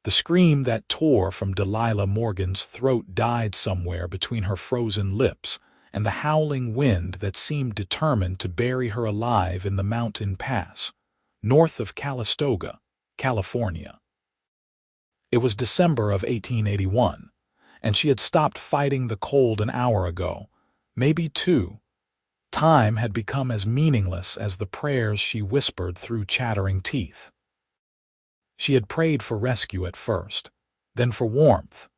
The scream that tore from Delilah Morgan's throat died somewhere between her frozen lips and the howling wind that seemed determined to bury her alive in the mountain pass, north of Calistoga, California. It was December of 1881, and she had stopped fighting the cold an hour ago, maybe two. Time had become as meaningless as the prayers she whispered through chattering teeth. She had prayed for rescue at first, then for warmth,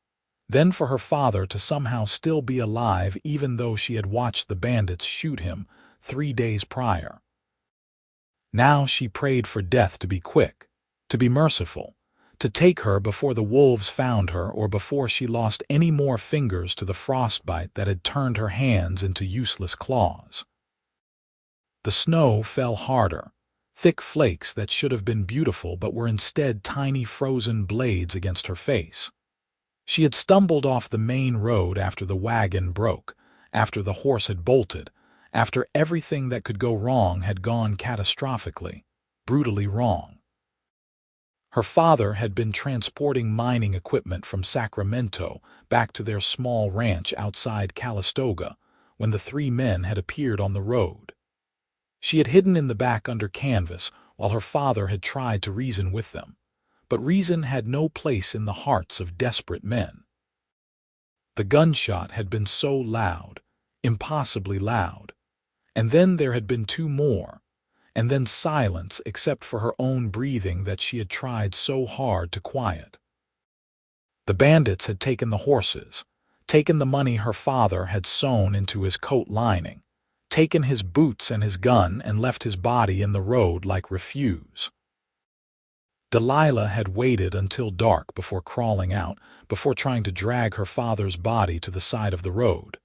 then for her father to somehow still be alive even though she had watched the bandits shoot him 3 days prior. Now she prayed for death to be quick, to be merciful, to take her before the wolves found her or before she lost any more fingers to the frostbite that had turned her hands into useless claws. The snow fell harder, thick flakes that should have been beautiful but were instead tiny frozen blades against her face. She had stumbled off the main road after the wagon broke, after the horse had bolted, after everything that could go wrong had gone catastrophically, brutally wrong. Her father had been transporting mining equipment from Sacramento back to their small ranch outside Calistoga when the 3 men had appeared on the road. She had hidden in the back under canvas while her father had tried to reason with them, but reason had no place in the hearts of desperate men. The gunshot had been so loud, impossibly loud, and then there had been 2 more, and then silence except for her own breathing that she had tried so hard to quiet. The bandits had taken the horses, taken the money her father had sewn into his coat lining, taken his boots and his gun and left his body in the road like refuse. Delilah had waited until dark before crawling out, before trying to drag her father's body to the side of the road.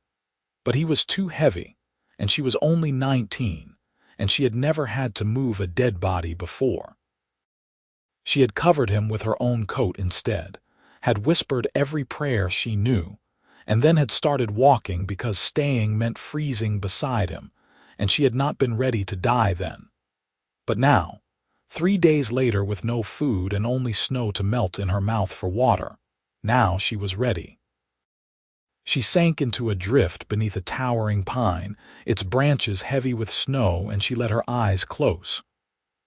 But he was too heavy, and she was only 19, and she had never had to move a dead body before. She had covered him with her own coat instead, had whispered every prayer she knew, and then had started walking because staying meant freezing beside him, and she had not been ready to die then. But now, 3 days later with no food and only snow to melt in her mouth for water, now she was ready. She sank into a drift beneath a towering pine, its branches heavy with snow, and she let her eyes close.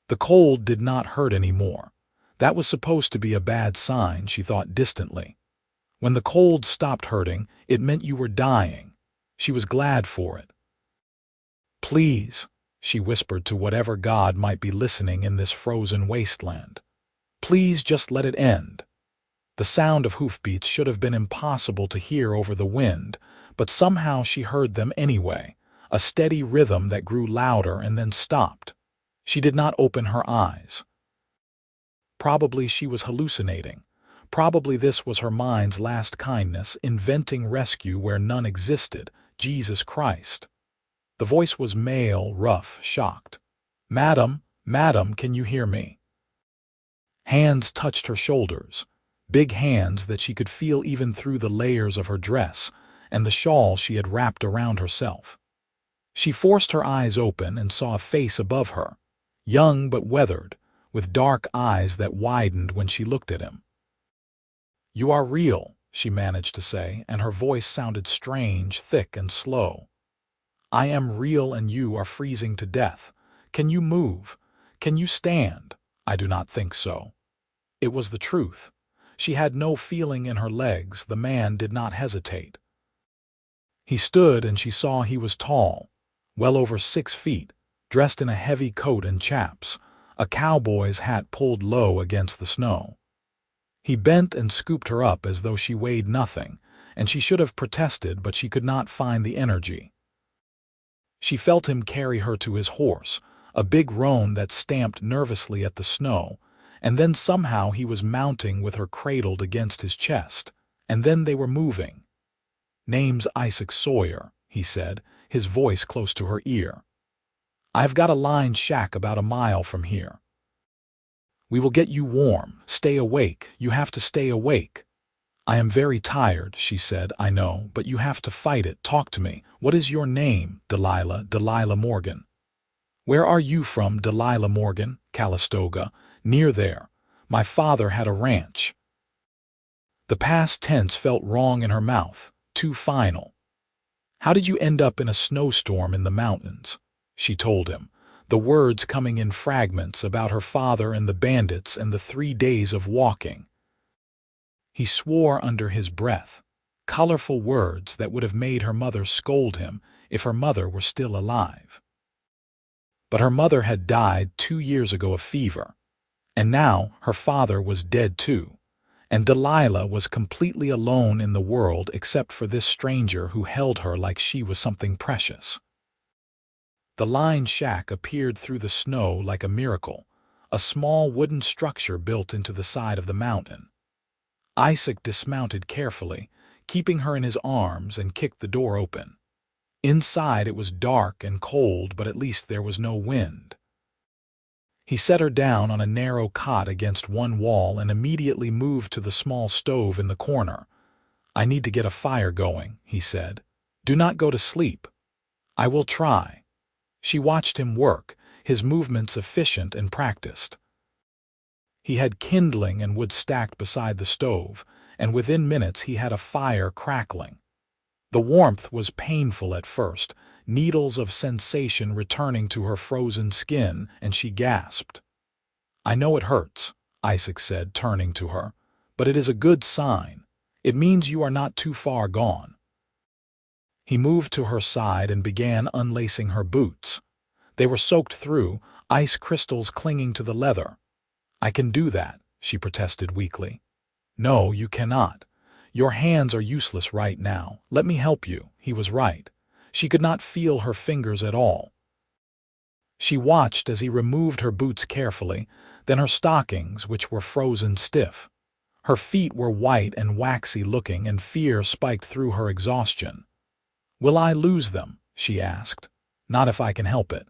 The cold did not hurt anymore. That was supposed to be a bad sign, she thought distantly. When the cold stopped hurting, it meant you were dying. She was glad for it. "Please," she whispered to whatever God might be listening in this frozen wasteland. "Please just let it end." The sound of hoofbeats should have been impossible to hear over the wind, but somehow she heard them anyway, a steady rhythm that grew louder and then stopped. She did not open her eyes. Probably she was hallucinating. Probably this was her mind's last kindness, inventing rescue where none existed, Jesus Christ. The voice was male, rough, shocked. "Madam, madam, can you hear me?" Hands touched her shoulders, big hands that she could feel even through the layers of her dress and the shawl she had wrapped around herself. She forced her eyes open and saw a face above her, young but weathered, with dark eyes that widened when she looked at him. "You are real," she managed to say, and her voice sounded strange, thick, and slow. "I am real and you are freezing to death. Can you move? Can you stand?" "I do not think so." It was the truth. She had no feeling in her legs. The man did not hesitate. He stood and she saw he was tall, well over 6 feet, dressed in a heavy coat and chaps, a cowboy's hat pulled low against the snow. He bent and scooped her up as though she weighed nothing, and she should have protested, but she could not find the energy. She felt him carry her to his horse, a big roan that stamped nervously at the snow, and then somehow he was mounting with her cradled against his chest, and then they were moving. "Name's Isaac Sawyer," he said, his voice close to her ear. "I've got a lined shack about a mile from here. We will get you warm. Stay awake. You have to stay awake." "I am very tired," she said. "I know, but you have to fight it. Talk to me. What is your name?" "Delilah, Delilah Morgan." "Where are you from?" "Delilah Morgan, Calistoga, near there. My father had a ranch." The past tense felt wrong in her mouth, too final. "How did you end up in a snowstorm in the mountains?" she told him, the words coming in fragments about her father and the bandits and the 3 days of walking. He swore under his breath, colorful words that would have made her mother scold him if her mother were still alive. But her mother had died 2 years ago of fever, and now her father was dead too, and Delilah was completely alone in the world except for this stranger who held her like she was something precious. The lined shack appeared through the snow like a miracle, a small wooden structure built into the side of the mountain. Isaac dismounted carefully, keeping her in his arms, and kicked the door open. Inside it was dark and cold, but at least there was no wind. He set her down on a narrow cot against one wall and immediately moved to the small stove in the corner. "I need to get a fire going," he said. "Do not go to sleep." "I will try." She watched him work, his movements efficient and practiced. He had kindling and wood stacked beside the stove, and within minutes he had a fire crackling. The warmth was painful at first, needles of sensation returning to her frozen skin, and she gasped. "I know it hurts," Isaac said, turning to her, "but it is a good sign. It means you are not too far gone." He moved to her side and began unlacing her boots. They were soaked through, ice crystals clinging to the leather. "I can do that," she protested weakly. "No, you cannot. Your hands are useless right now. Let me help you." He was right. She could not feel her fingers at all. She watched as he removed her boots carefully, then her stockings, which were frozen stiff. Her feet were white and waxy looking, and fear spiked through her exhaustion. "Will I lose them?" she asked. "Not if I can help it."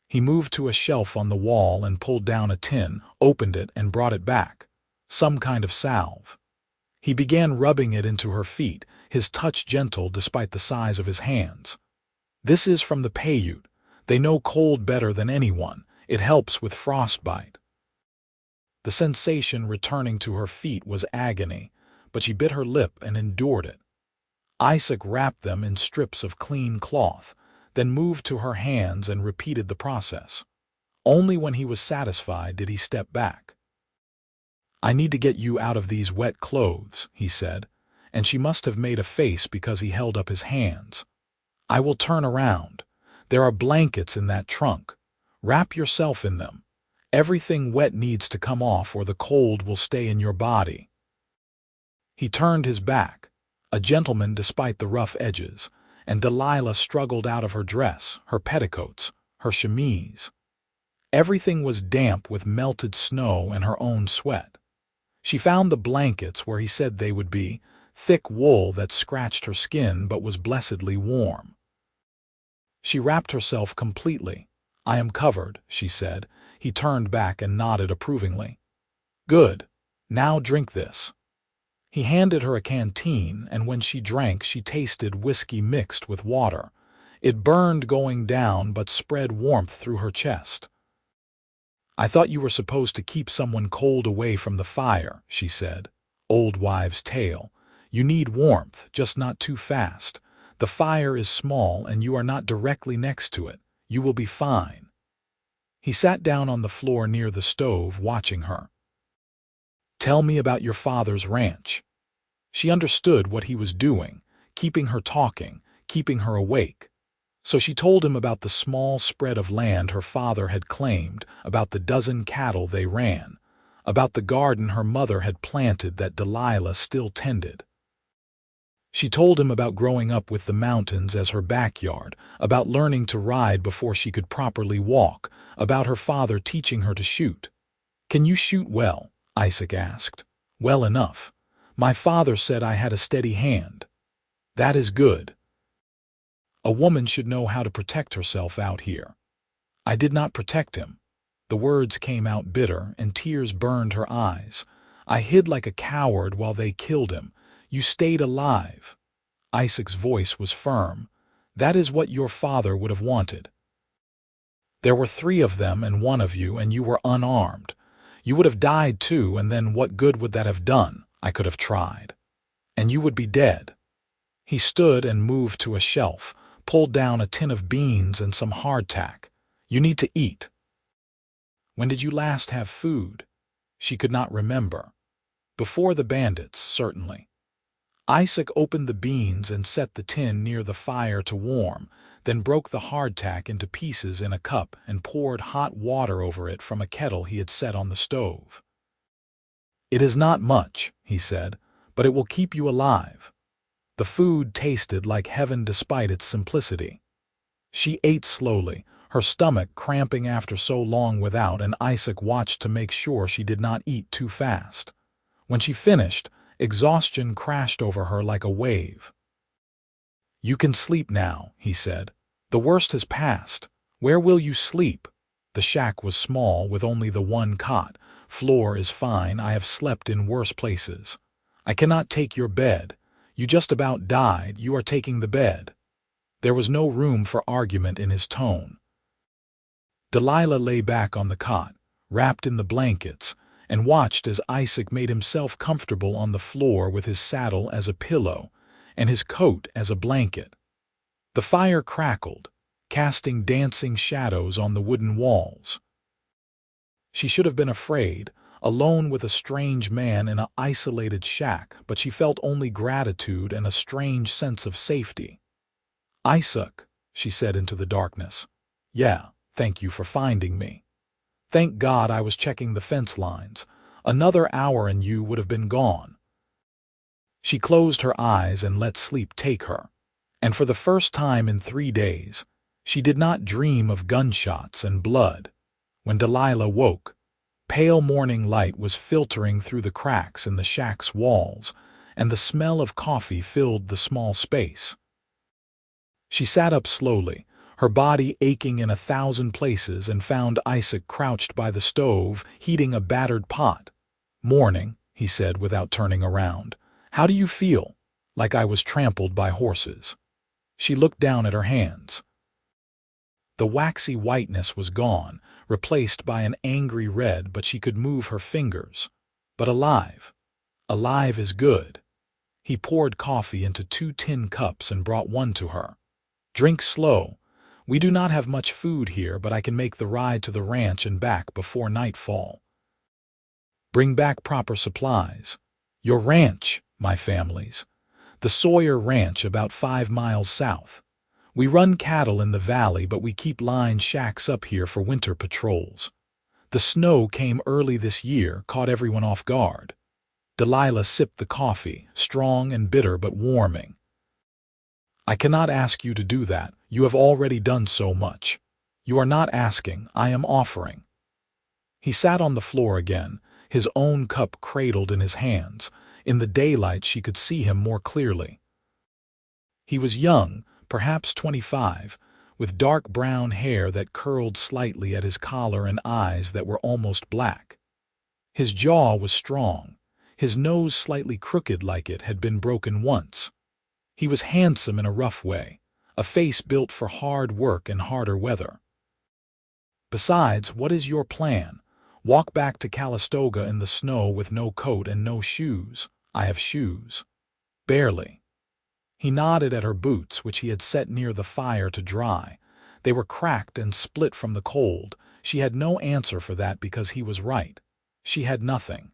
He moved to a shelf on the wall and pulled down a tin, opened it, and brought it back. Some kind of salve. He began rubbing it into her feet, his touch gentle despite the size of his hands. "This is from the Paiute. They know cold better than anyone. It helps with frostbite." The sensation returning to her feet was agony, but she bit her lip and endured it. Isaac wrapped them in strips of clean cloth, then moved to her hands and repeated the process. Only when he was satisfied did he step back. "I need to get you out of these wet clothes," he said, and she must have made a face because he held up his hands. "I will turn around. There are blankets in that trunk. Wrap yourself in them. Everything wet needs to come off or the cold will stay in your body." He turned his back, a gentleman despite the rough edges, and Delilah struggled out of her dress, her petticoats, her chemise. Everything was damp with melted snow and her own sweat. She found the blankets where he said they would be, thick wool that scratched her skin but was blessedly warm. She wrapped herself completely. "I am covered," she said. He turned back and nodded approvingly. "Good. Now drink this." He handed her a canteen, and when she drank, she tasted whiskey mixed with water. It burned going down but spread warmth through her chest. "I thought you were supposed to keep someone cold away from the fire," she said. "Old wives' tale. You need warmth, just not too fast. The fire is small and you are not directly next to it. You will be fine." He sat down on the floor near the stove, watching her. "Tell me about your father's ranch." She understood what he was doing, keeping her talking, keeping her awake. So she told him about the small spread of land her father had claimed, about the dozen cattle they ran, about the garden her mother had planted that Delilah still tended. She told him about growing up with the mountains as her backyard, about learning to ride before she could properly walk, about her father teaching her to shoot. "Can you shoot well?" Isaac asked. "Well enough. My father said I had a steady hand." "That is good. A woman should know how to protect herself out here." "I did not protect him." The words came out bitter, and tears burned her eyes. "I hid like a coward while they killed him. You stayed alive." Isaac's voice was firm. "That is what your father would have wanted. There were 3 of them and 1 of you, and you were unarmed. You would have died too, and then what good would that have done?" I could have tried. And you would be dead. He stood and moved to a shelf, pulled down a tin of beans and some hardtack. You need to eat. When did you last have food? She could not remember. Before the bandits, certainly. Isaac opened the beans and set the tin near the fire to warm, then broke the hardtack into pieces in a cup and poured hot water over it from a kettle he had set on the stove. It is not much, he said, but it will keep you alive. The food tasted like heaven despite its simplicity. She ate slowly, her stomach cramping after so long without, and Isaac watched to make sure she did not eat too fast. When she finished, exhaustion crashed over her like a wave. You can sleep now, he said. The worst has passed. Where will you sleep? The shack was small, with only the one cot. Floor is fine, I have slept in worse places. I cannot take your bed. You just about died, you are taking the bed. There was no room for argument in his tone. Delilah lay back on the cot, wrapped in the blankets, and watched as Isaac made himself comfortable on the floor with his saddle as a pillow and his coat as a blanket. The fire crackled, casting dancing shadows on the wooden walls. She should have been afraid, alone with a strange man in an isolated shack, but she felt only gratitude and a strange sense of safety. Isaac, she said into the darkness. Yeah, thank you for finding me. Thank God I was checking the fence lines. Another hour and you would have been gone. She closed her eyes and let sleep take her. And for the first time in 3 days, she did not dream of gunshots and blood. When Delilah woke, pale morning light was filtering through the cracks in the shack's walls, and the smell of coffee filled the small space. She sat up slowly, her body aching in 1,000 places, and found Isaac crouched by the stove, heating a battered pot. Morning, he said without turning around. How do you feel? Like I was trampled by horses. She looked down at her hands. The waxy whiteness was gone, replaced by an angry red, but she could move her fingers. But alive. Alive is good. He poured coffee into 2 tin cups and brought one to her. Drink slow. We do not have much food here, but I can make the ride to the ranch and back before nightfall. Bring back proper supplies. Your ranch, my family's. The Sawyer Ranch about 5 miles south. We run cattle in the valley, but we keep line shacks up here for winter patrols. The snow came early this year, caught everyone off guard. Delilah sipped the coffee, strong and bitter but warming. I cannot ask you to do that. You have already done so much. You are not asking, I am offering. He sat on the floor again, his own cup cradled in his hands. In the daylight she could see him more clearly. He was young, perhaps 25, with dark brown hair that curled slightly at his collar and eyes that were almost black. His jaw was strong, his nose slightly crooked like it had been broken once. He was handsome in a rough way, a face built for hard work and harder weather. Besides, what is your plan? Walk back to Calistoga in the snow with no coat and no shoes? I have shoes. Barely. He nodded at her boots, which he had set near the fire to dry. They were cracked and split from the cold. She had no answer for that because he was right. She had nothing.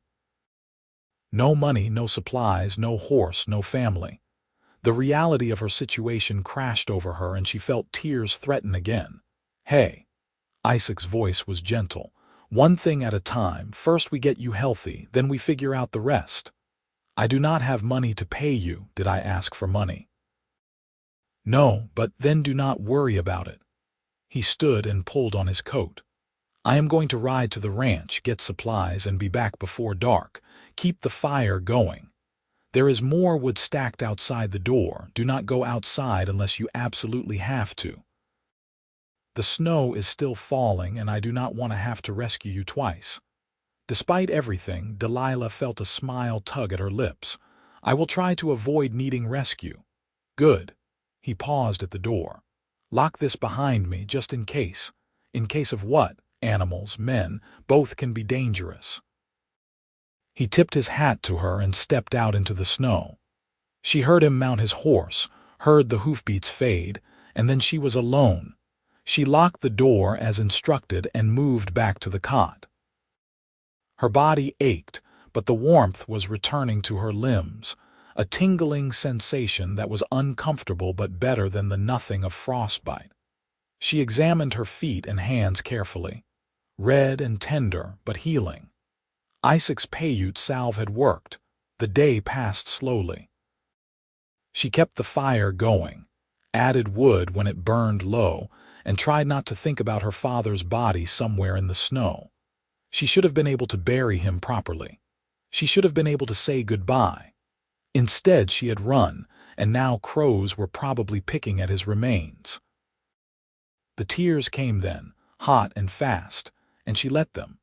No money, no supplies, no horse, no family. The reality of her situation crashed over her and she felt tears threaten again. Hey. Isaac's voice was gentle. One thing at a time. First we get you healthy, then we figure out the rest. I do not have money to pay you. Did I ask for money? No, but then do not worry about it. He stood and pulled on his coat. I am going to ride to the ranch, get supplies, and be back before dark. Keep the fire going. There is more wood stacked outside the door. Do not go outside unless you absolutely have to. The snow is still falling, and I do not want to have to rescue you twice. Despite everything, Delilah felt a smile tug at her lips. I will try to avoid needing rescue. Good. He paused at the door. Lock this behind me, just in case. In case of what? Animals, men, both can be dangerous. He tipped his hat to her and stepped out into the snow. She heard him mount his horse, heard the hoofbeats fade, and then she was alone. She locked the door as instructed and moved back to the cot. Her body ached, but the warmth was returning to her limbs, a tingling sensation that was uncomfortable but better than the nothing of frostbite. She examined her feet and hands carefully. Red and tender, but healing. Isaac's Paiute salve had worked. The day passed slowly. She kept the fire going, added wood when it burned low, and tried not to think about her father's body somewhere in the snow. She should have been able to bury him properly. She should have been able to say goodbye. Instead, she had run, and now crows were probably picking at his remains. The tears came then, hot and fast, and she let them.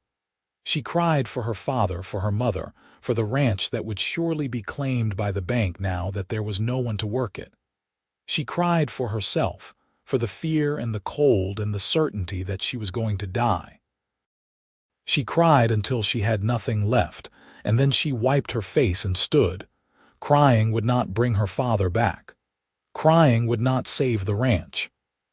She cried for her father, for her mother, for the ranch that would surely be claimed by the bank now that there was no one to work it. She cried for herself, for the fear and the cold and the certainty that she was going to die. She cried until she had nothing left, and then she wiped her face and stood. Crying would not bring her father back. Crying would not save the ranch.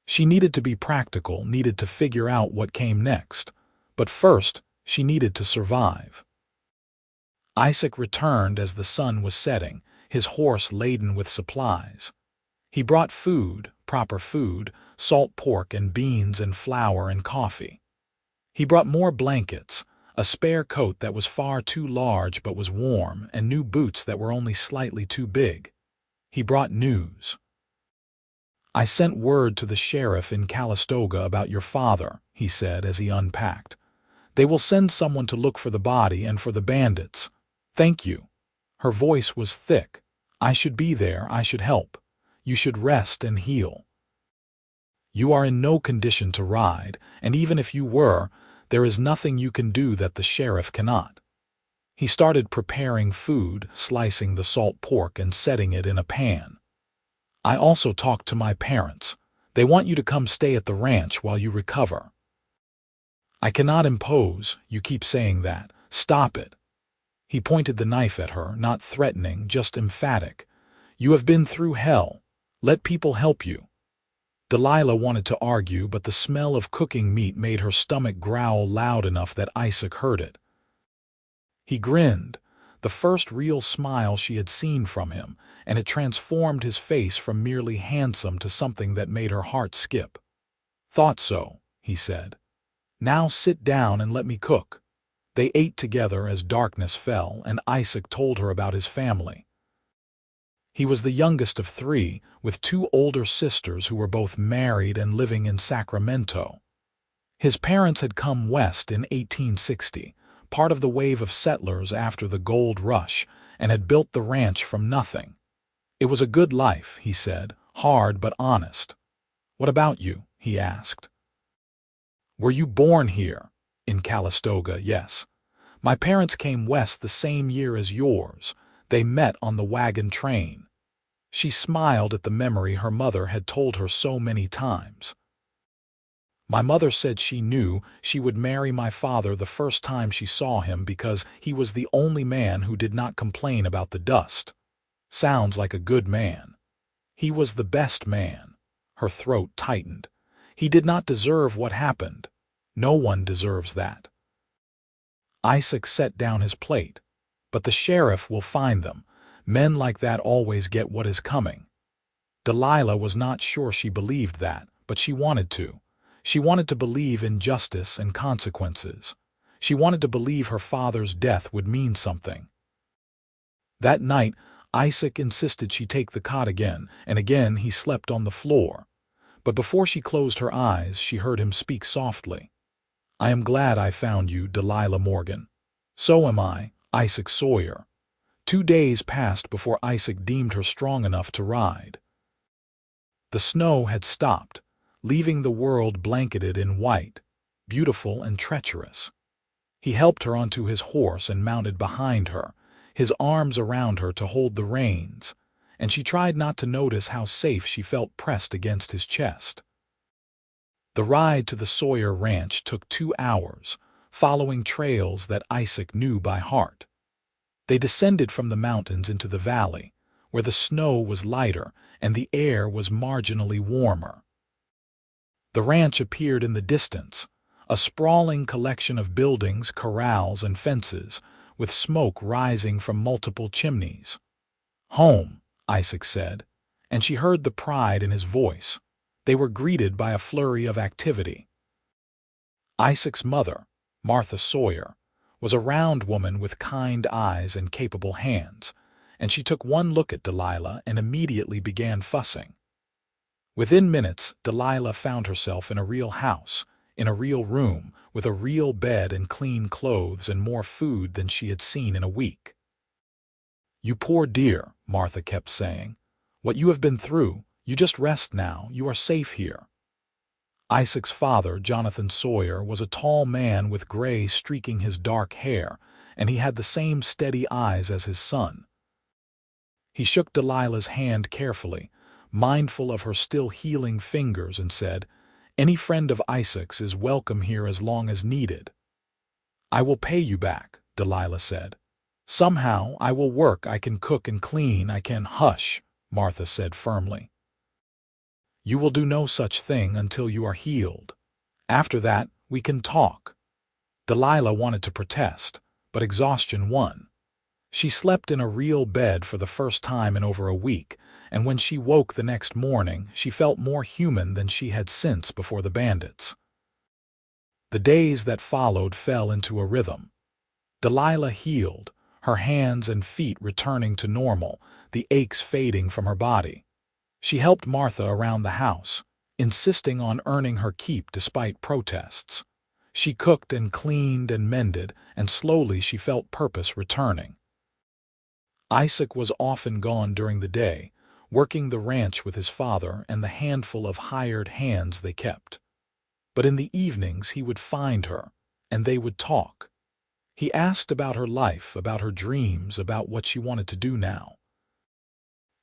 She needed to be practical, needed to figure out what came next. But first, she needed to survive. Isaac returned as the sun was setting, his horse laden with supplies. He brought food, proper food, salt pork and beans and flour and coffee. He brought more blankets, a spare coat that was far too large but was warm, and new boots that were only slightly too big. He brought news. "I sent word to the sheriff in Calistoga about your father," he said as he unpacked. "They will send someone to look for the body and for the bandits. Thank you." Her voice was thick. "I should be there, I should help. You should rest and heal. You are in no condition to ride, and even if you were, there is nothing you can do that the sheriff cannot." He started preparing food, slicing the salt pork and setting it in a pan. "I also talked to my parents. They want you to come stay at the ranch while you recover." "I cannot impose, you keep saying that. Stop it." He pointed the knife at her, not threatening, just emphatic. "You have been through hell. Let people help you." Delilah wanted to argue, but the smell of cooking meat made her stomach growl loud enough that Isaac heard it. He grinned, the first real smile she had seen from him, and it transformed his face from merely handsome to something that made her heart skip. "Thought so," he said. "Now sit down and let me cook." They ate together as darkness fell, and Isaac told her about his family. He was the youngest of three, with two older sisters who were both married and living in Sacramento. His parents had come west in 1860, part of the wave of settlers after the gold rush, and had built the ranch from nothing. It was a good life, he said, hard but honest. "What about you?" he asked. "Were you born here?" "In Calistoga, yes. My parents came west the same year as yours. They met on the wagon train." She smiled at the memory her mother had told her so many times. "My mother said she knew she would marry my father the first time she saw him because he was the only man who did not complain about the dust. Sounds like a good man. He was the best man." Her throat tightened. "He did not deserve what happened. No one deserves that." Isaac set down his plate. "But the sheriff will find them. Men like that always get what is coming." Delilah was not sure she believed that, but she wanted to. She wanted to believe in justice and consequences. She wanted to believe her father's death would mean something. That night, Isaac insisted she take the cot again, and again he slept on the floor. But before she closed her eyes, she heard him speak softly. "I am glad I found you, Delilah Morgan." "So am I, Isaac Sawyer." 2 days passed before Isaac deemed her strong enough to ride. The snow had stopped, leaving the world blanketed in white, beautiful and treacherous. He helped her onto his horse and mounted behind her, his arms around her to hold the reins, and she tried not to notice how safe she felt pressed against his chest. The ride to the Sawyer ranch took 2 hours, following trails that Isaac knew by heart. They descended from the mountains into the valley, where the snow was lighter and the air was marginally warmer. The ranch appeared in the distance, a sprawling collection of buildings, corrals, and fences, with smoke rising from multiple chimneys. "Home," Isaac said, and she heard the pride in his voice. They were greeted by a flurry of activity. Isaac's mother, Martha Sawyer, was a round woman with kind eyes and capable hands, and she took one look at Delilah and immediately began fussing. Within minutes, Delilah found herself in a real house, in a real room, with a real bed and clean clothes and more food than she had seen in a week. "You poor dear," Martha kept saying. "What you have been through, you just rest now, you are safe here." Isaac's father, Jonathan Sawyer, was a tall man with gray streaking his dark hair, and he had the same steady eyes as his son. He shook Delilah's hand carefully, mindful of her still healing fingers, and said, "Any friend of Isaac's is welcome here as long as needed." "I will pay you back," Delilah said. "Somehow I will work, I can cook and clean, I can—" "Hush," Martha said firmly. "You will do no such thing until you are healed. After that, we can talk." Delilah wanted to protest, but exhaustion won. She slept in a real bed for the first time in over a week, and when she woke the next morning, she felt more human than she had since before the bandits. The days that followed fell into a rhythm. Delilah healed, her hands and feet returning to normal, the aches fading from her body. She helped Martha around the house, insisting on earning her keep despite protests. She cooked and cleaned and mended, and slowly she felt purpose returning. Isaac was often gone during the day, working the ranch with his father and the handful of hired hands they kept. But in the evenings he would find her, and they would talk. He asked about her life, about her dreams, about what she wanted to do now.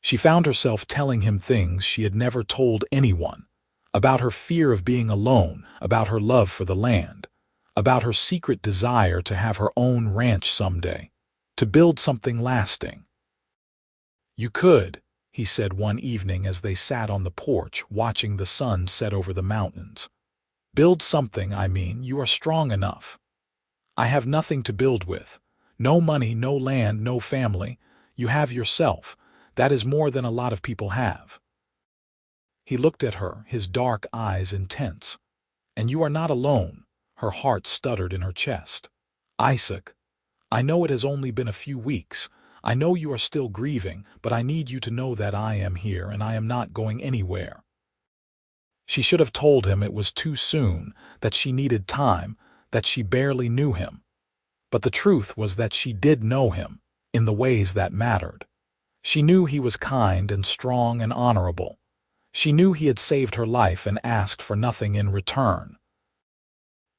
She found herself telling him things she had never told anyone, about her fear of being alone, about her love for the land, about her secret desire to have her own ranch someday, to build something lasting. "You could," he said one evening as they sat on the porch watching the sun set over the mountains. "Build something, I mean, you are strong enough. I have nothing to build with. No money, no land, no family. You have yourself. That is more than a lot of people have." He looked at her, his dark eyes intense. "And you are not alone." Her heart stuttered in her chest. "Isaac, I know it has only been a few weeks. I know you are still grieving, but I need you to know that I am here and I am not going anywhere." She should have told him it was too soon, that she needed time, that she barely knew him. But the truth was that she did know him, in the ways that mattered. She knew he was kind and strong and honorable. She knew he had saved her life and asked for nothing in return.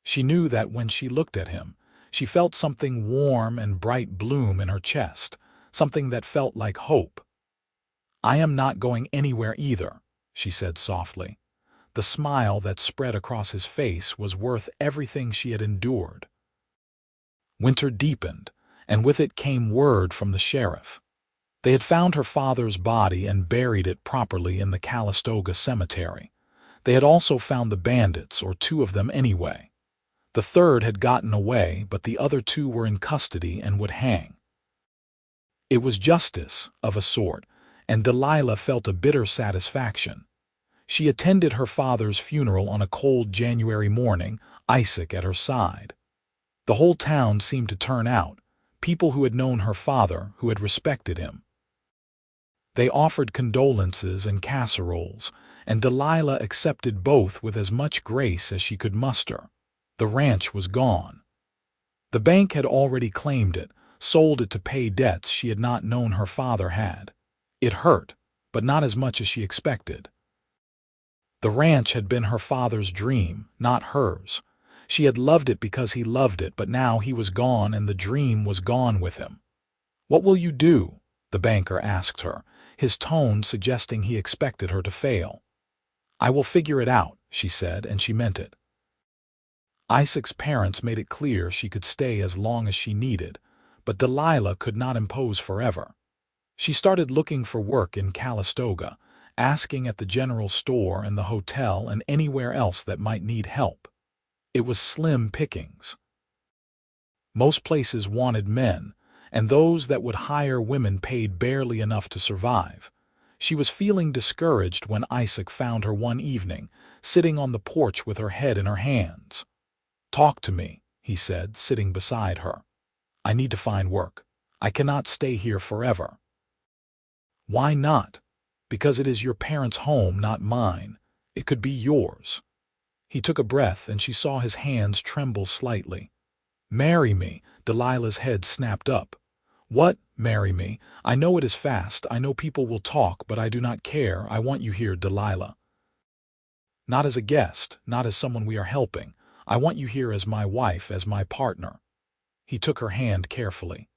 She knew that when she looked at him, she felt something warm and bright bloom in her chest, something that felt like hope. "I am not going anywhere either," she said softly. The smile that spread across his face was worth everything she had endured. Winter deepened, and with it came word from the sheriff. They had found her father's body and buried it properly in the Calistoga cemetery. They had also found the bandits, or two of them anyway. The third had gotten away, but the other two were in custody and would hang. It was justice, of a sort, and Delilah felt a bitter satisfaction. She attended her father's funeral on a cold January morning, Isaac at her side. The whole town seemed to turn out, people who had known her father, who had respected him. They offered condolences and casseroles, and Delilah accepted both with as much grace as she could muster. The ranch was gone. The bank had already claimed it, sold it to pay debts she had not known her father had. It hurt, but not as much as she expected. The ranch had been her father's dream, not hers. She had loved it because he loved it, but now he was gone and the dream was gone with him. "What will you do?" the banker asked her, his tone suggesting he expected her to fail. "I will figure it out," she said, and she meant it. Isaac's parents made it clear she could stay as long as she needed, But Delilah could not impose forever. She started looking for work in Calistoga, asking at the general store and the hotel and anywhere else that might need help. It was slim pickings. Most places wanted men, and those that would hire women paid barely enough to survive. She was feeling discouraged when Isaac found her one evening, sitting on the porch with her head in her hands. "Talk to me," he said, sitting beside her. "I need to find work. I cannot stay here forever." "Why not?" "Because it is your parents' home, not mine. It could be yours." He took a breath and she saw his hands tremble slightly. "Marry me," Delilah's head snapped up. "What? Marry me? I know it is fast, I know people will talk, but I do not care. I want you here, Delilah. Not as a guest, not as someone we are helping. I want you here as my wife, as my partner." He took her hand carefully.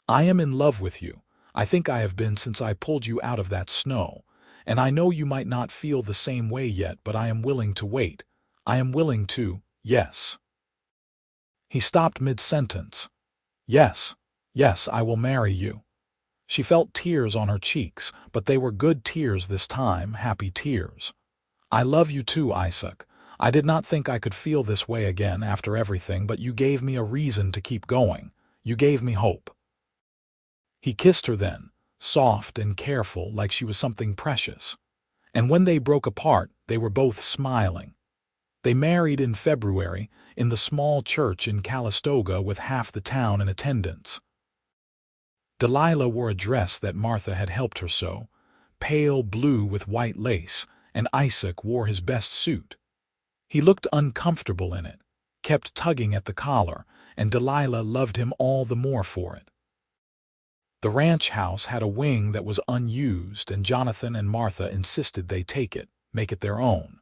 "I am in love with you. I think I have been since I pulled you out of that snow. And I know you might not feel the same way yet, but I am willing to wait. I am willing to, yes." He stopped mid-sentence. "Yes, yes, I will marry you." She felt tears on her cheeks, but they were good tears this time, happy tears. "I love you too, Isaac. I did not think I could feel this way again after everything, but you gave me a reason to keep going. You gave me hope." He kissed her then, soft and careful, like she was something precious. And when they broke apart, they were both smiling. They married in February, in the small church in Calistoga with half the town in attendance. Delilah wore a dress that Martha had helped her sew, pale blue with white lace, and Isaac wore his best suit. He looked uncomfortable in it, kept tugging at the collar, and Delilah loved him all the more for it. The ranch house had a wing that was unused, and Jonathan and Martha insisted they take it, make it their own.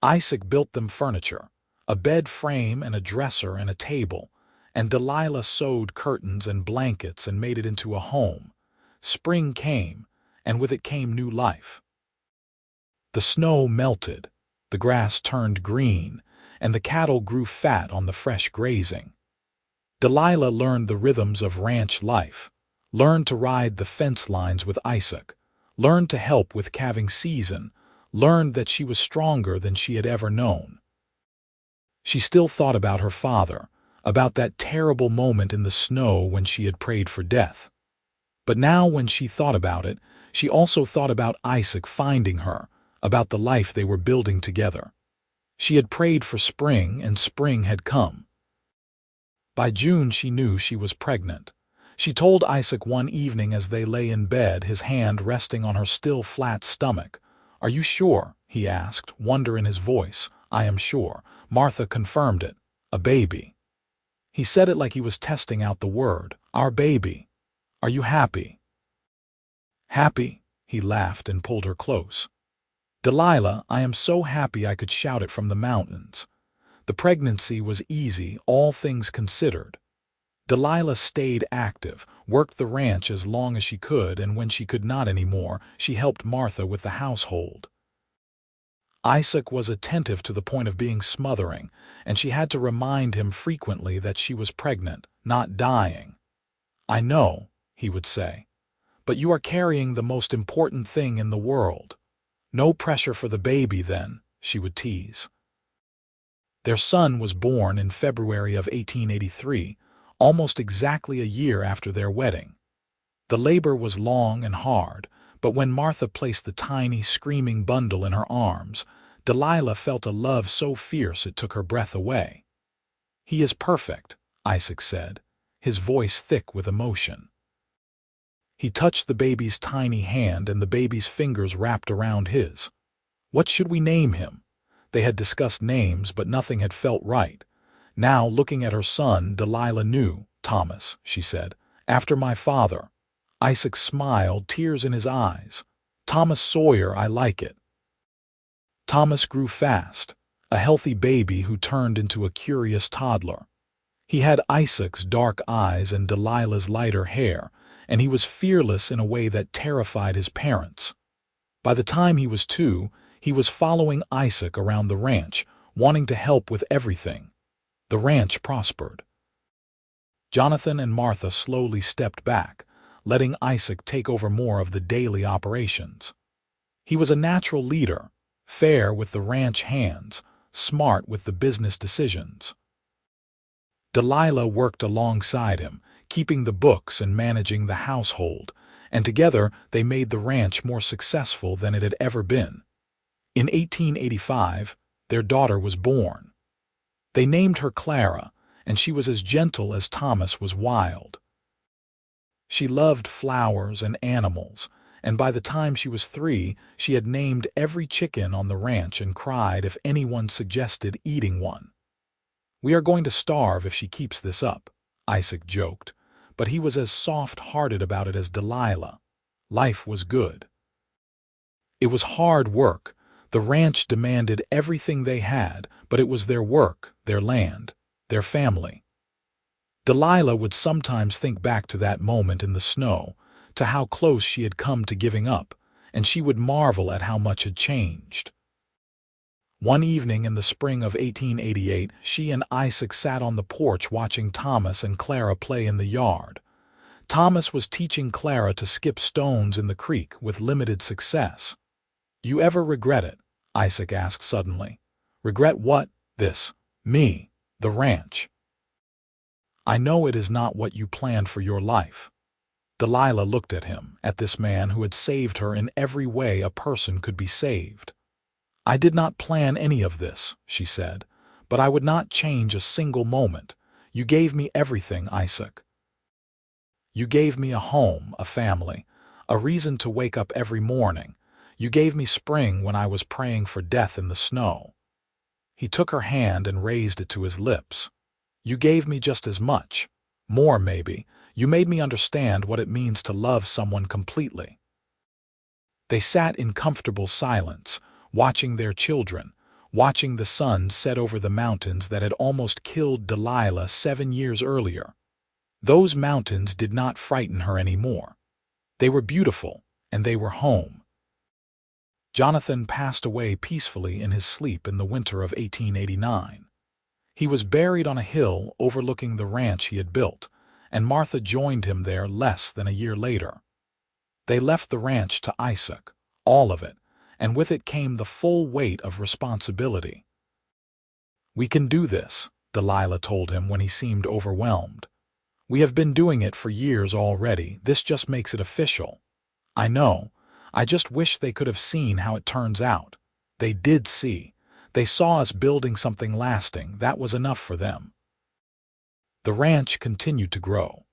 Isaac built them furniture, a bed frame and a dresser and a table, and Delilah sewed curtains and blankets and made it into a home. Spring came, and with it came new life. The snow melted, the grass turned green, and the cattle grew fat on the fresh grazing. Delilah learned the rhythms of ranch life, learned to ride the fence lines with Isaac, learned to help with calving season, learned that she was stronger than she had ever known. She still thought about her father, about that terrible moment in the snow when she had prayed for death. But now when she thought about it, she also thought about Isaac finding her, about the life they were building together. She had prayed for spring, and spring had come. By June she knew she was pregnant. She told Isaac one evening as they lay in bed, his hand resting on her still flat stomach. "Are you sure?" he asked, wonder in his voice. "I am sure." Martha confirmed it. "A baby." He said it like he was testing out the word. "Our baby. Are you happy?" "Happy?" He laughed and pulled her close. "Delilah, I am so happy I could shout it from the mountains." The pregnancy was easy, all things considered. Delilah stayed active, worked the ranch as long as she could, and when she could not anymore, she helped Martha with the household. Isaac was attentive to the point of being smothering, and she had to remind him frequently that she was pregnant, not dying. "I know," he would say, "but you are carrying the most important thing in the world." "No pressure for the baby, then," she would tease. Their son was born in February of 1883, almost exactly a year after their wedding. The labor was long and hard, but when Martha placed the tiny, screaming bundle in her arms, Delilah felt a love so fierce it took her breath away. "He is perfect," Isaac said, his voice thick with emotion. He touched the baby's tiny hand, and the baby's fingers wrapped around his. "What should we name him?" They had discussed names, but nothing had felt right. Now, looking at her son, Delilah knew. "Thomas," she said, "after my father." Isaac smiled, tears in his eyes. "Thomas Sawyer, I like it." Thomas grew fast, a healthy baby who turned into a curious toddler. He had Isaac's dark eyes and Delilah's lighter hair, and he was fearless in a way that terrified his parents. By the time he was 2, he was following Isaac around the ranch, wanting to help with everything. The ranch prospered. Jonathan and Martha slowly stepped back, letting Isaac take over more of the daily operations. He was a natural leader, fair with the ranch hands, smart with the business decisions. Delilah worked alongside him, keeping the books and managing the household, and together they made the ranch more successful than it had ever been. In 1885, their daughter was born. They named her Clara, and she was as gentle as Thomas was wild. She loved flowers and animals, and by the time she was 3, she had named every chicken on the ranch and cried if anyone suggested eating one. "We are going to starve if she keeps this up," Isaac joked, but he was as soft-hearted about it as Delilah. Life was good. It was hard work. The ranch demanded everything they had, but it was their work, their land, their family. Delilah would sometimes think back to that moment in the snow, to how close she had come to giving up, and she would marvel at how much had changed. One evening in the spring of 1888, she and Isaac sat on the porch watching Thomas and Clara play in the yard. Thomas was teaching Clara to skip stones in the creek with limited success. "You ever regret it?" Isaac asked suddenly. "Regret what?" "This. Me. The ranch. I know it is not what you planned for your life." Delilah looked at him, at this man who had saved her in every way a person could be saved. "I did not plan any of this," she said, "but I would not change a single moment. You gave me everything, Isaac. You gave me a home, a family, a reason to wake up every morning. You gave me spring when I was praying for death in the snow." He took her hand and raised it to his lips. "You gave me just as much. More, maybe. You made me understand what it means to love someone completely." They sat in comfortable silence, watching their children, watching the sun set over the mountains that had almost killed Delilah 7 years earlier. Those mountains did not frighten her anymore. They were beautiful, and they were home. Jonathan passed away peacefully in his sleep in the winter of 1889. He was buried on a hill overlooking the ranch he had built, and Martha joined him there less than a year later. They left the ranch to Isaac, all of it, and with it came the full weight of responsibility. "We can do this," Delilah told him when he seemed overwhelmed. "We have been doing it for years already. This just makes it official." "I know. I just wish they could have seen how it turns out." They did see. They saw us building something lasting. That was enough for them. The ranch continued to grow.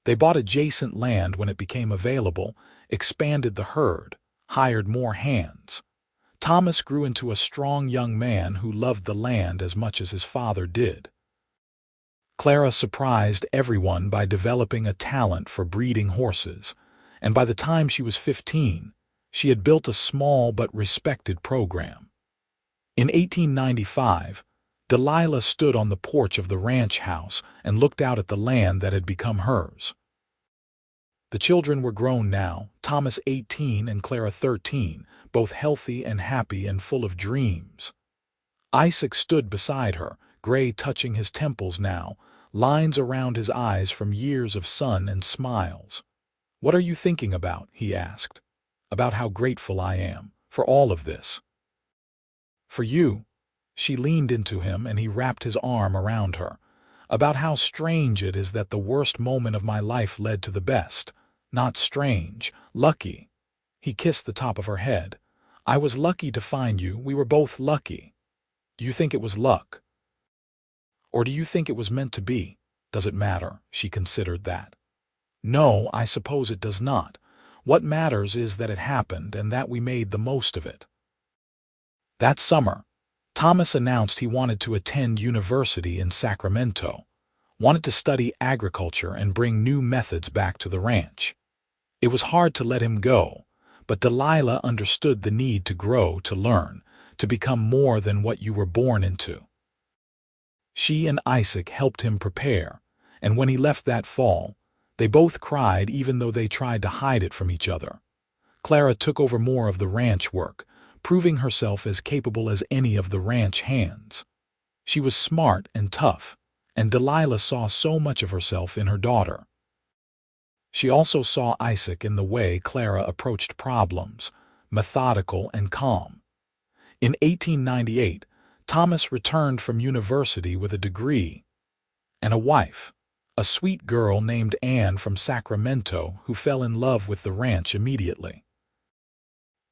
They bought adjacent land when it became available, expanded the herd, hired more hands. Thomas grew into a strong young man who loved the land as much as his father did. Clara surprised everyone by developing a talent for breeding horses, and by the time she was 15, she had built a small but respected program. In 1895, Delilah stood on the porch of the ranch house and looked out at the land that had become hers. The children were grown now, Thomas 18 and Clara 13, both healthy and happy and full of dreams. Isaac stood beside her, gray touching his temples now, lines around his eyes from years of sun and smiles. "What are you thinking about?" he asked. "About how grateful I am for all of this." "For you." She leaned into him and he wrapped his arm around her. "About how strange it is that the worst moment of my life led to the best. Not strange, lucky." He kissed the top of her head. "I was lucky to find you. We were both lucky." "Do you think it was luck? Or do you think it was meant to be?" "Does it matter?" She considered that. "No, I suppose it does not. What matters is that it happened and that we made the most of it." That summer, Thomas announced he wanted to attend university in Sacramento, wanted to study agriculture and bring new methods back to the ranch. It was hard to let him go, but Delilah understood the need to grow, to learn, to become more than what you were born into. She and Isaac helped him prepare, and when he left that fall, they both cried even though they tried to hide it from each other. Clara took over more of the ranch work, proving herself as capable as any of the ranch hands. She was smart and tough, and Delilah saw so much of herself in her daughter. She also saw Isaac in the way Clara approached problems, methodical and calm. In 1898, Thomas returned from university with a degree and a wife, a sweet girl named Anne from Sacramento who fell in love with the ranch immediately.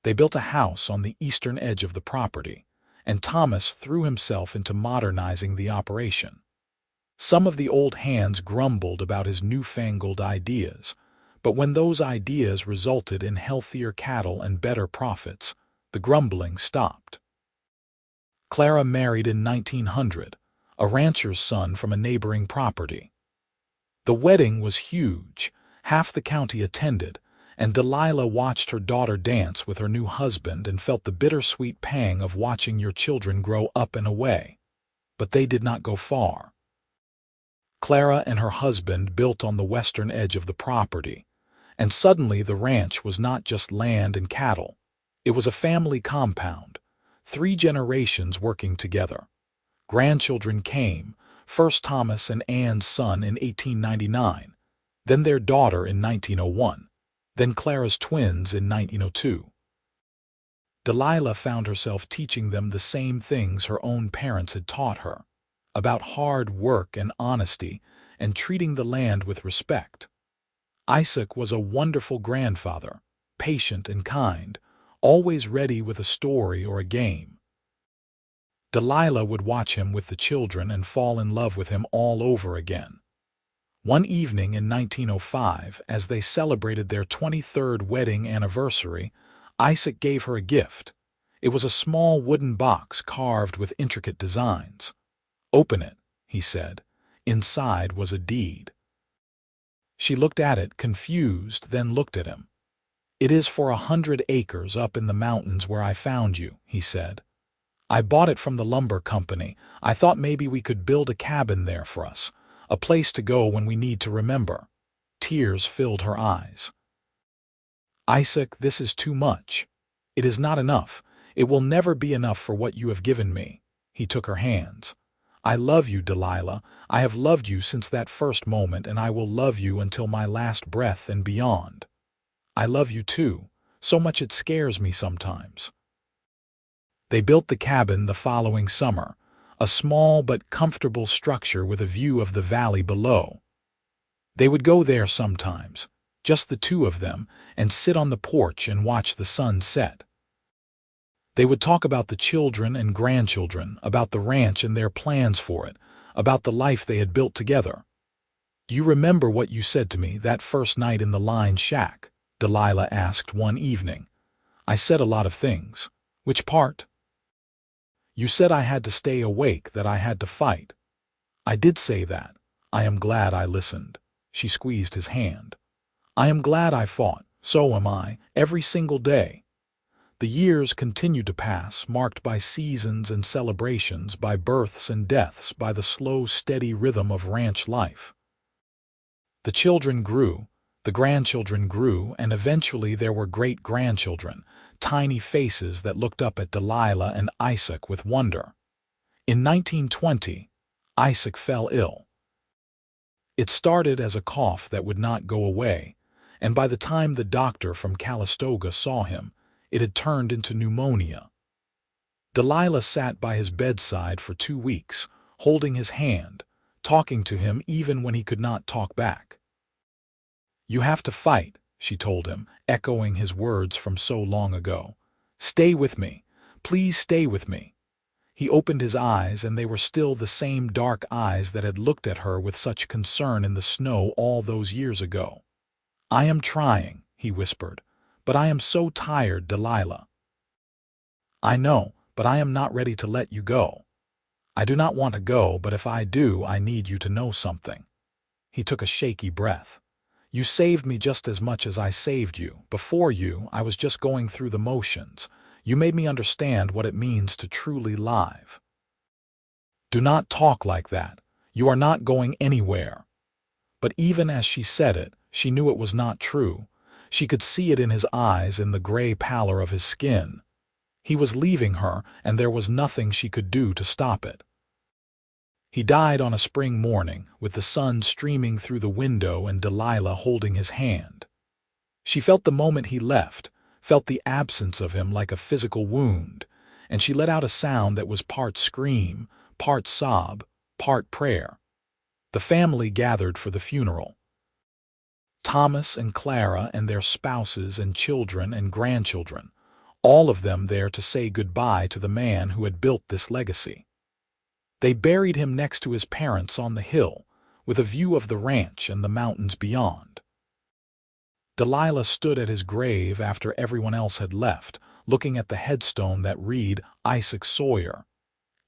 They built a house on the eastern edge of the property, and Thomas threw himself into modernizing the operation. Some of the old hands grumbled about his newfangled ideas, but when those ideas resulted in healthier cattle and better profits, the grumbling stopped. Clara married in 1900, a rancher's son from a neighboring property. The wedding was huge, half the county attended, and Delilah watched her daughter dance with her new husband and felt the bittersweet pang of watching your children grow up and away. But they did not go far. Clara and her husband built on the western edge of the property, and suddenly the ranch was not just land and cattle. It was a family compound, 3 generations working together. Grandchildren came, first Thomas and Anne's son in 1899, then their daughter in 1901, then Clara's twins in 1902. Delilah found herself teaching them the same things her own parents had taught her, about hard work and honesty and treating the land with respect. Isaac was a wonderful grandfather, patient and kind, always ready with a story or a game. Delilah would watch him with the children and fall in love with him all over again. One evening in 1905, as they celebrated their 23rd wedding anniversary, Isaac gave her a gift. It was a small wooden box carved with intricate designs. "Open it," he said. Inside was a deed. She looked at it, confused, then looked at him. "It is for 100 acres up in the mountains where I found you," he said. "I bought it from the lumber company. I thought maybe we could build a cabin there for us, a place to go when we need to remember." Tears filled her eyes. "Isaac, this is too much. It is not enough. It will never be enough for what you have given me." He took her hands. "I love you, Delilah. I have loved you since that first moment, and I will love you until my last breath and beyond. I love you too, so much it scares me sometimes." They built the cabin the following summer, a small but comfortable structure with a view of the valley below. They would go there sometimes, just the two of them, and sit on the porch and watch the sun set. They would talk about the children and grandchildren, about the ranch and their plans for it, about the life they had built together. "You remember what you said to me that first night in the line shack?" Delilah asked one evening. "I said a lot of things." "Which part?" "You said I had to stay awake, that I had to fight." "I did say that. I am glad I listened." She squeezed his hand. "I am glad I fought. So am I, every single day." The years continued to pass, marked by seasons and celebrations, by births and deaths, by the slow, steady rhythm of ranch life. The children grew, the grandchildren grew, and eventually there were great-grandchildren, tiny faces that looked up at Delilah and Isaac with wonder. In 1920, Isaac fell ill. It started as a cough that would not go away, and by the time the doctor from Calistoga saw him, it had turned into pneumonia. Delilah sat by his bedside for 2 weeks, holding his hand, talking to him even when he could not talk back. "You have to fight," she told him, echoing his words from so long ago. "Stay with me. Please stay with me." He opened his eyes, and they were still the same dark eyes that had looked at her with such concern in the snow all those years ago. "I am trying," he whispered, "but I am so tired, Delilah." "I know, but I am not ready to let you go. I do not want to go, but if I do, I need you to know something." He took a shaky breath. "You saved me just as much as I saved you. Before you, I was just going through the motions. You made me understand what it means to truly live." "Do not talk like that. You are not going anywhere." But even as she said it, she knew it was not true. She could see it in his eyes, in the gray pallor of his skin. He was leaving her, and there was nothing she could do to stop it. He died on a spring morning, with the sun streaming through the window and Delilah holding his hand. She felt the moment he left, felt the absence of him like a physical wound, and she let out a sound that was part scream, part sob, part prayer. The family gathered for the funeral. Thomas and Clara and their spouses and children and grandchildren, all of them there to say goodbye to the man who had built this legacy. They buried him next to his parents on the hill, with a view of the ranch and the mountains beyond. Delilah stood at his grave after everyone else had left, looking at the headstone that read Isaac Sawyer,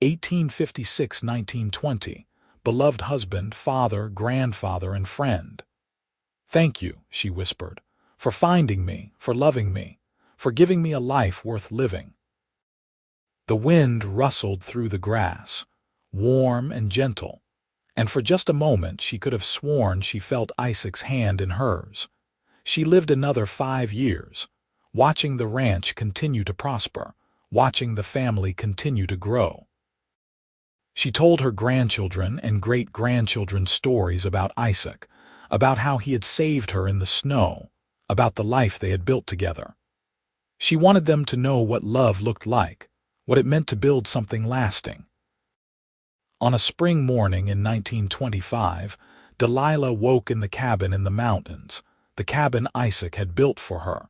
1856–1920, beloved husband, father, grandfather, and friend. "Thank you," she whispered, "for finding me, for loving me, for giving me a life worth living." The wind rustled through the grass, warm and gentle, and for just a moment she could have sworn she felt Isaac's hand in hers. She lived another 5 years, watching the ranch continue to prosper, watching the family continue to grow. She told her grandchildren and great-grandchildren stories about Isaac, about how he had saved her in the snow, about the life they had built together. She wanted them to know what love looked like, what it meant to build something lasting. On a spring morning in 1925, Delilah woke in the cabin in the mountains, the cabin Isaac had built for her.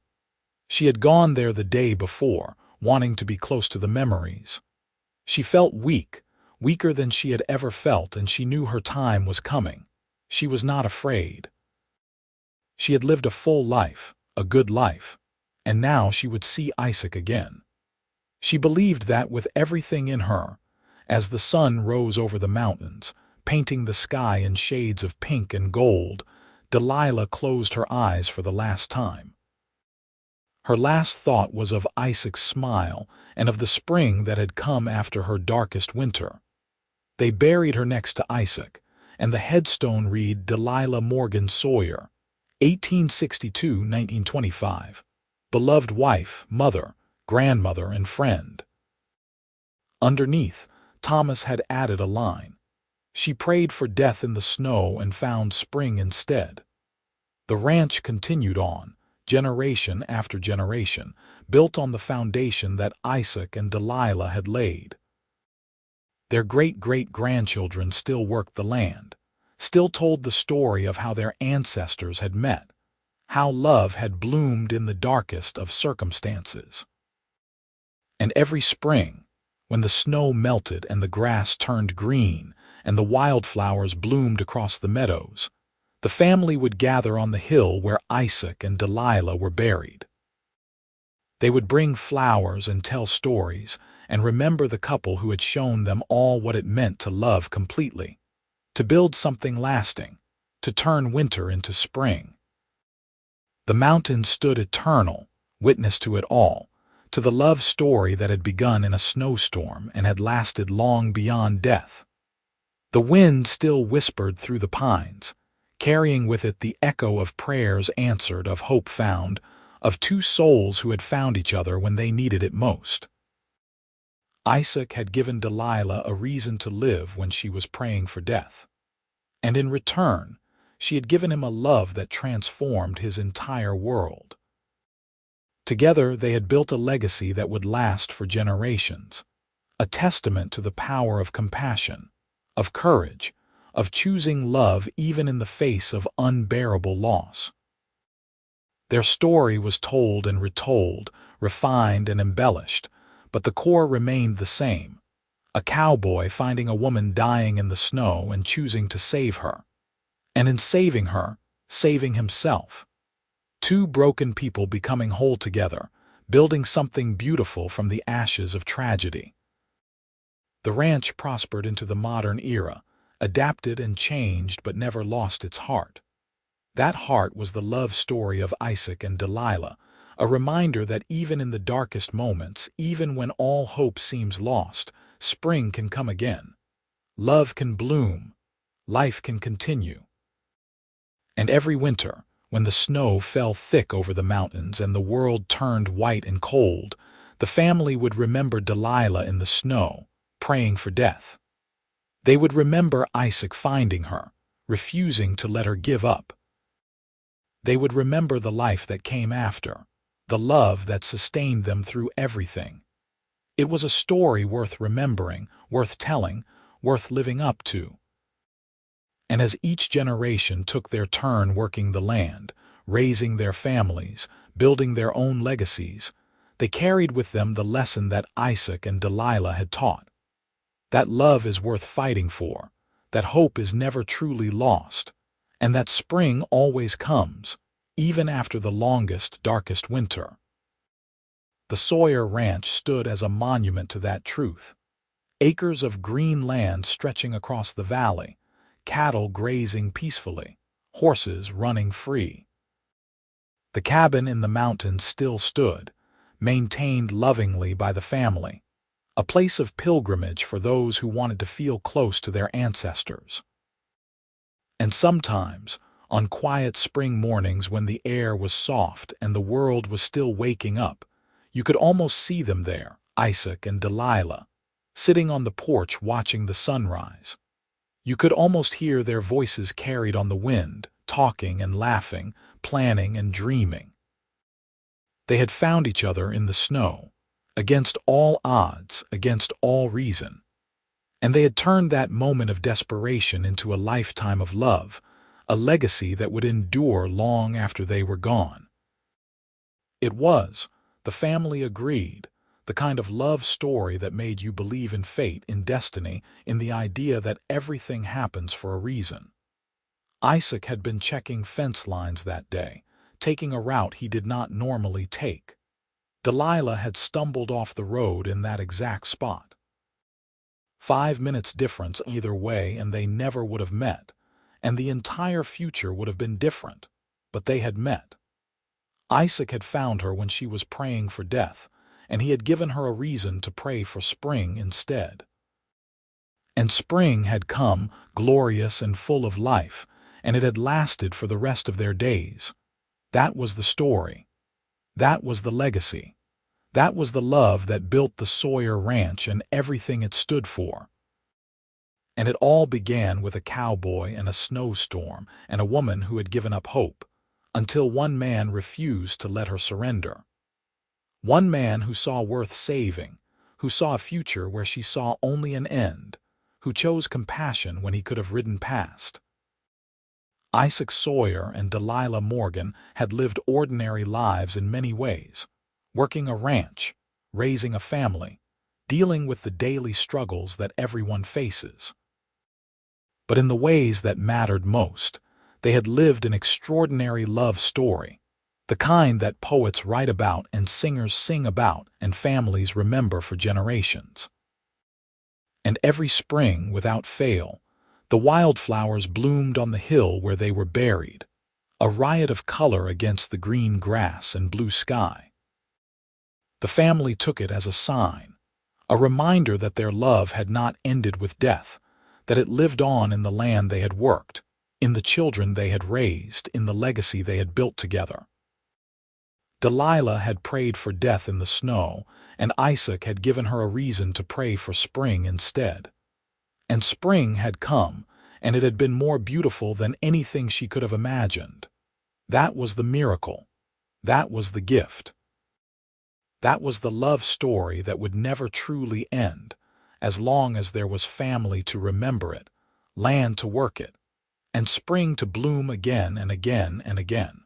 She had gone there the day before, wanting to be close to the memories. She felt weak, weaker than she had ever felt, and she knew her time was coming. She was not afraid. She had lived a full life, a good life, and now she would see Isaac again. She believed that with everything in her. As the sun rose over the mountains, painting the sky in shades of pink and gold, Delilah closed her eyes for the last time. Her last thought was of Isaac's smile and of the spring that had come after her darkest winter. They buried her next to Isaac, and the headstone read Delilah Morgan Sawyer, 1862–1925, beloved wife, mother, grandmother, and friend. Underneath, Thomas had added a line. She prayed for death in the snow and found spring instead. The ranch continued on, generation after generation, built on the foundation that Isaac and Delilah had laid. Their great-great-grandchildren still worked the land, still told the story of how their ancestors had met, how love had bloomed in the darkest of circumstances. And every spring, when the snow melted and the grass turned green and the wildflowers bloomed across the meadows, the family would gather on the hill where Isaac and Delilah were buried. They would bring flowers and tell stories and remember the couple who had shown them all what it meant to love completely, to build something lasting, to turn winter into spring. The mountain stood eternal, witness to it all, to the love story that had begun in a snowstorm and had lasted long beyond death. The wind still whispered through the pines, carrying with it the echo of prayers answered, of hope found, of two souls who had found each other when they needed it most. Isaac had given Delilah a reason to live when she was praying for death, and in return, she had given him a love that transformed his entire world. Together, they had built a legacy that would last for generations, a testament to the power of compassion, of courage, of choosing love even in the face of unbearable loss. Their story was told and retold, refined and embellished, but the core remained the same: a cowboy finding a woman dying in the snow and choosing to save her, and in saving her, saving himself. Two broken people becoming whole together, building something beautiful from the ashes of tragedy. The ranch prospered into the modern era, adapted and changed but never lost its heart. That heart was the love story of Isaac and Delilah, a reminder that even in the darkest moments, even when all hope seems lost, spring can come again. Love can bloom. Life can continue. And every winter, when the snow fell thick over the mountains and the world turned white and cold, the family would remember Delilah in the snow, praying for death. They would remember Isaac finding her, refusing to let her give up. They would remember the life that came after, the love that sustained them through everything. It was a story worth remembering, worth telling, worth living up to. And as each generation took their turn working the land, raising their families, building their own legacies, they carried with them the lesson that Isaac and Delilah had taught. That love is worth fighting for, that hope is never truly lost, and that spring always comes, even after the longest, darkest winter. The Sawyer Ranch stood as a monument to that truth. Acres of green land stretching across the valley, cattle grazing peacefully, horses running free. The cabin in the mountains still stood, maintained lovingly by the family, a place of pilgrimage for those who wanted to feel close to their ancestors. And sometimes, on quiet spring mornings when the air was soft and the world was still waking up, you could almost see them there, Isaac and Delilah, sitting on the porch watching the sunrise. You could almost hear their voices carried on the wind, talking and laughing, planning and dreaming. They had found each other in the snow, against all odds, against all reason. And they had turned that moment of desperation into a lifetime of love, a legacy that would endure long after they were gone. It was, the family agreed, the kind of love story that made you believe in fate, in destiny, in the idea that everything happens for a reason. Isaac had been checking fence lines that day, taking a route he did not normally take. Delilah had stumbled off the road in that exact spot. 5 minutes difference either way and they never would have met, and the entire future would have been different, but they had met. Isaac had found her when she was praying for death, and he had given her a reason to pray for spring instead. And spring had come, glorious and full of life, and it had lasted for the rest of their days. That was the story. That was the legacy. That was the love that built the Sawyer Ranch and everything it stood for. And it all began with a cowboy and a snowstorm and a woman who had given up hope, until one man refused to let her surrender. One man who saw worth saving, who saw a future where she saw only an end, who chose compassion when he could have ridden past. Isaac Sawyer and Delilah Morgan had lived ordinary lives in many ways, working a ranch, raising a family, dealing with the daily struggles that everyone faces. But in the ways that mattered most, they had lived an extraordinary love story, the kind that poets write about and singers sing about and families remember for generations. And every spring, without fail, the wildflowers bloomed on the hill where they were buried, a riot of color against the green grass and blue sky. The family took it as a sign, a reminder that their love had not ended with death, that it lived on in the land they had worked, in the children they had raised, in the legacy they had built together. Delilah had prayed for death in the snow, and Isaac had given her a reason to pray for spring instead. And spring had come, and it had been more beautiful than anything she could have imagined. That was the miracle. That was the gift. That was the love story that would never truly end, as long as there was family to remember it, land to work it, and spring to bloom again and again and again.